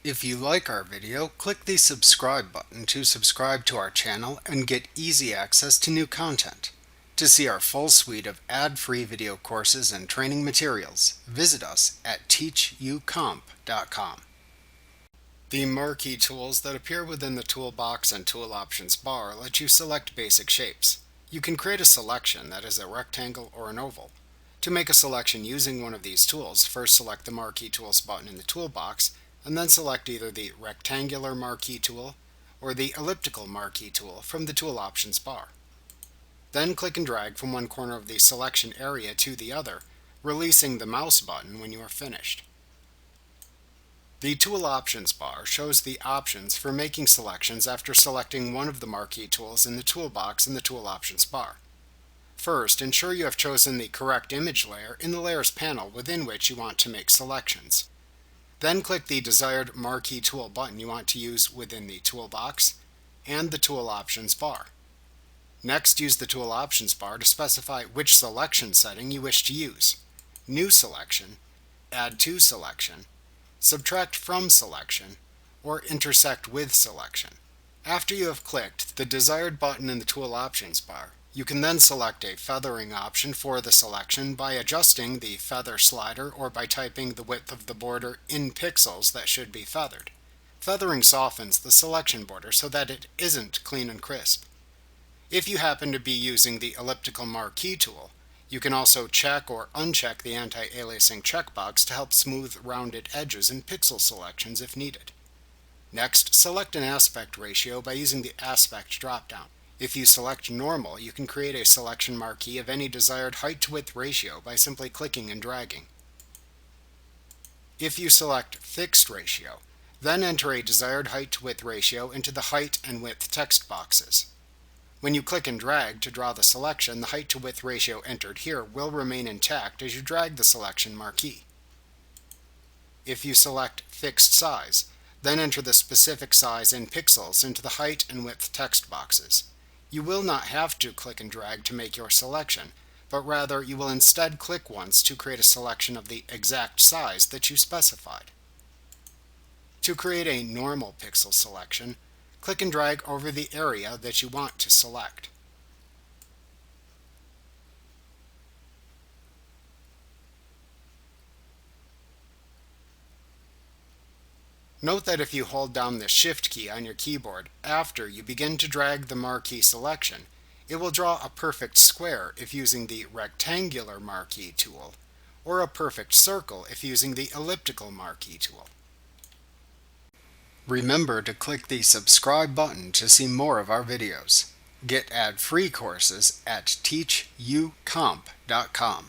If you like our video, click the subscribe button to subscribe to our channel and get easy access to new content. To see our full suite of ad-free video courses and training materials, visit us at teachucomp.com. The marquee tools that appear within the toolbox and tool options bar let you select basic shapes. You can create a selection that is a rectangle or an oval. To make a selection using one of these tools, first select the Marquee Tools button in the toolbox, and then select either the Rectangular Marquee tool or the Elliptical Marquee tool from the Tool Options bar. Then click and drag from one corner of the selection area to the other, releasing the mouse button when you are finished. The Tool Options bar shows the options for making selections after selecting one of the marquee tools in the toolbox in the Tool Options bar. First, ensure you have chosen the correct image layer in the Layers panel within which you want to make selections. Then click the desired marquee tool button you want to use within the toolbox and the Tool Options bar. Next, use the Tool Options bar to specify which selection setting you wish to use: New Selection, Add to Selection, Subtract from Selection, or Intersect with Selection. After you have clicked the desired button in the Tool Options bar, you can then select a feathering option for the selection by adjusting the feather slider or by typing the width of the border in pixels that should be feathered. Feathering softens the selection border so that it isn't clean and crisp. If you happen to be using the Elliptical Marquee tool, you can also check or uncheck the Anti-Aliasing checkbox to help smooth rounded edges in pixel selections if needed. Next, select an aspect ratio by using the Aspect dropdown. If you select Normal, you can create a selection marquee of any desired height-to-width ratio by simply clicking and dragging. If you select Fixed Ratio, then enter a desired height-to-width ratio into the height and width text boxes. When you click and drag to draw the selection, the height-to-width ratio entered here will remain intact as you drag the selection marquee. If you select Fixed Size, then enter the specific size in pixels into the height and width text boxes. You will not have to click and drag to make your selection, but rather you will instead click once to create a selection of the exact size that you specified. To create a normal pixel selection, click and drag over the area that you want to select. Note that if you hold down the Shift key on your keyboard after you begin to drag the marquee selection, it will draw a perfect square if using the Rectangular Marquee tool, or a perfect circle if using the Elliptical Marquee tool. Remember to click the subscribe button to see more of our videos. Get ad-free courses at teachucomp.com.